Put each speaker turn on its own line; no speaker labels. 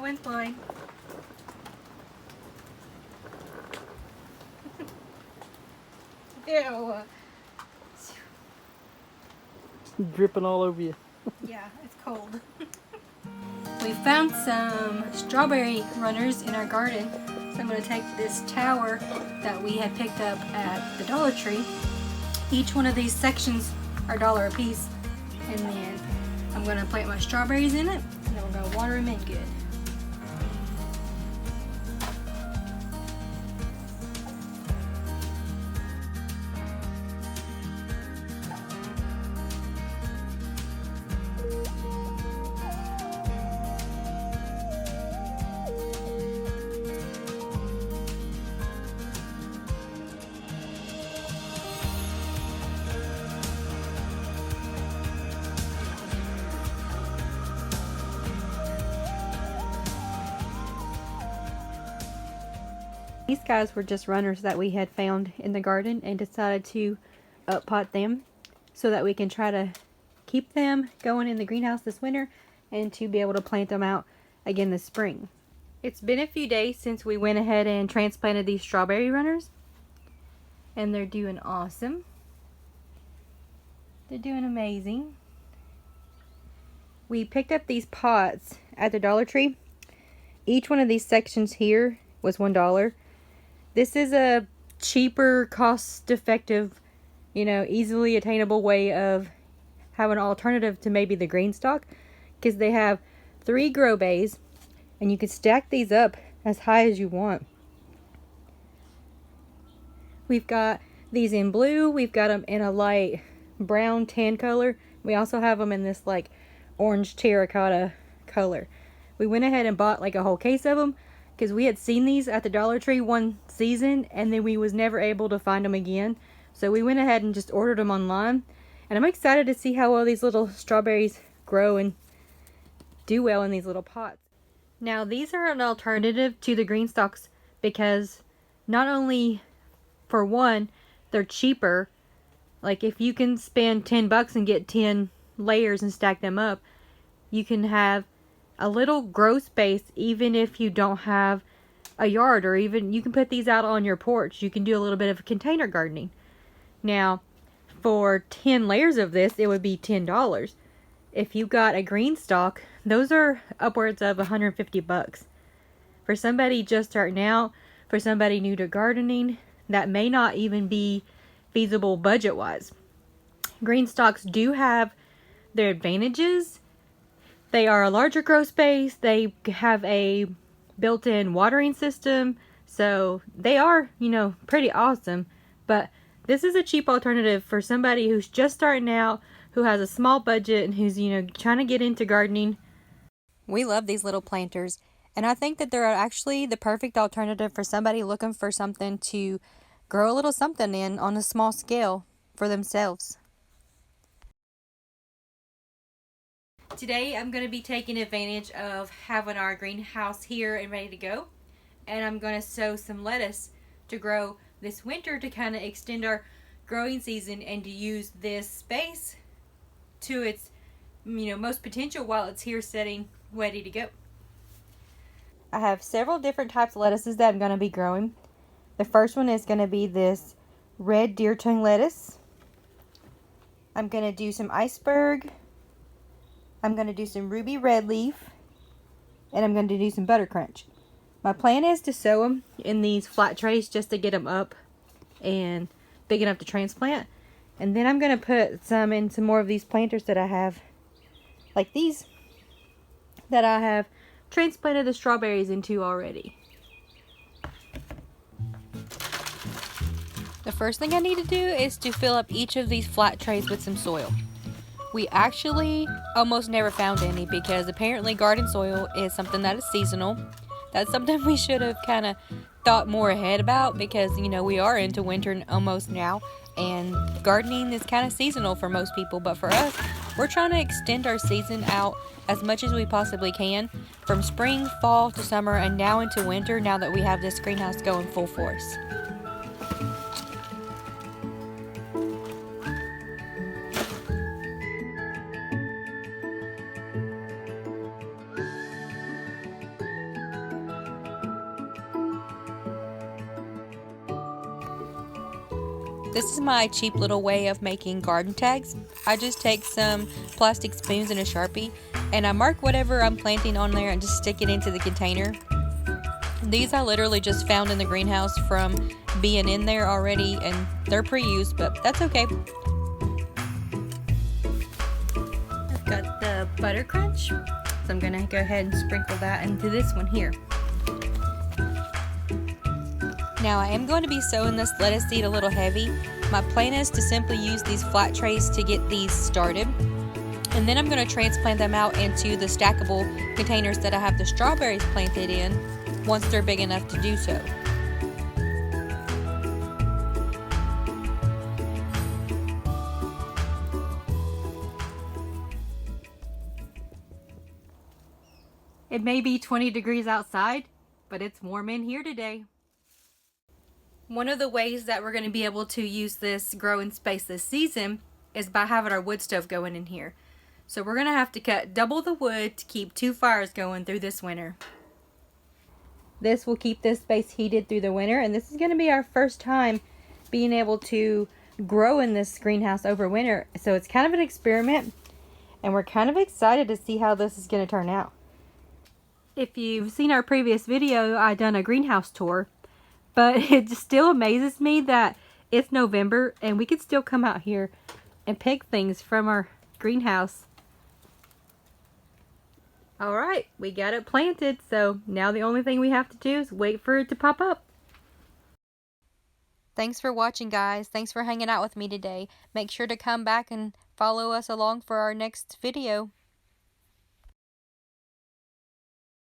wind's blowing. Ew.
Dripping all over you.
Yeah, it's cold. We found some strawberry runners in our garden. So I'm going to take this tower that we had picked up at the Dollar Tree. Each one of these sections are $1 a piece. And then I'm going to plant my strawberries in it. And then we're going to water them in good. These guys were just runners that we had found in the garden and decided to pot them so that we can try to keep them going in the greenhouse this winter and to be able to plant them out again this spring. It's been a few days since we went ahead and transplanted these strawberry runners, and they're doing awesome. They're doing amazing. We picked up these pots at the Dollar Tree. Each one of these sections here was $1. This is a cheaper, cost-effective, easily attainable way of having an alternative to maybe the green stock, because they have 3 grow bays and you can stack these up as high as you want. We've got these in blue, we've got them in a light brown tan color. We also have them in this like orange terracotta color. We went ahead and bought like a whole case of them because we had seen these at the Dollar Tree one season and then we was never able to find them again. So we went ahead and just ordered them online. And I'm excited to see how well these little strawberries grow and do well in these little pots. Now these are an alternative to the green stalks because not only, for one, they're cheaper. Like if you can spend $10 and get 10 layers and stack them up, you can have a little grow space even if you don't have a yard, or even you can put these out on your porch. You can do a little bit of container gardening. Now for 10 layers of this, it would be $10. If you got a green stalk, those are upwards of $150. For somebody just starting out, for somebody new to gardening, that may not even be feasible budget-wise. Green stalks do have their advantages. They are a larger grow space. They have a built-in watering system. So they are, pretty awesome. But this is a cheap alternative for somebody who's just starting out, who has a small budget, and who's, trying to get into gardening. We love these little planters. And I think that they're actually the perfect alternative for somebody looking for something to grow a little something in on a small scale for themselves. Today I'm going to be taking advantage of having our greenhouse here and ready to go. And I'm going to sow some lettuce to grow this winter to kind of extend our growing season and to use this space to its most potential while it's here sitting ready to go. I have several different types of lettuces that I'm going to be growing. The first one is going to be this red deer tongue lettuce. I'm going to do some iceberg. I'm going to do some ruby red leaf. And I'm going to do some butter crunch. My plan is to sow them in these flat trays just to get them up and big enough to transplant. And then I'm going to put some in some more of these planters that I have, like these, that I have transplanted the strawberries into already. The first thing I need to do is to fill up each of these flat trays with some soil. We actually almost never found any because apparently garden soil is something that is seasonal. That's something we should have kind of thought more ahead about because, we are into winter almost now, and gardening is kind of seasonal for most people, but for us, we're trying to extend our season out as much as we possibly can from spring, fall to summer, and now into winter now that we have this greenhouse going full force. This is my cheap little way of making garden tags. I just take some plastic spoons and a Sharpie, and I mark whatever I'm planting on there and just stick it into the container. These I literally just found in the greenhouse from being in there already, and they're pre-used, but that's okay. I've got the Butter Crunch, so I'm gonna go ahead and sprinkle that into this one here. Now I am going to be sowing this lettuce seed a little heavy. My plan is to simply use these flat trays to get these started. And then I'm going to transplant them out into the stackable containers that I have the strawberries planted in once they're big enough to do so. It may be 20 degrees outside, but it's warm in here today. One of the ways that we're going to be able to use this growing space this season is by having our wood stove going in here. So we're going to have to cut double the wood to keep 2 fires going through this winter. This will keep this space heated through the winter, and this is going to be our first time being able to grow in this greenhouse over winter. So it's kind of an experiment, and we're kind of excited to see how this is going to turn out. If you've seen our previous video, I done a greenhouse tour. But it still amazes me that it's November and we could still come out here and pick things from our greenhouse. Alright, we got it planted, so now the only thing we have to do is wait for it to pop up. Thanks for watching, guys. Thanks for hanging out with me today. Make sure to come back and follow us along for our next video.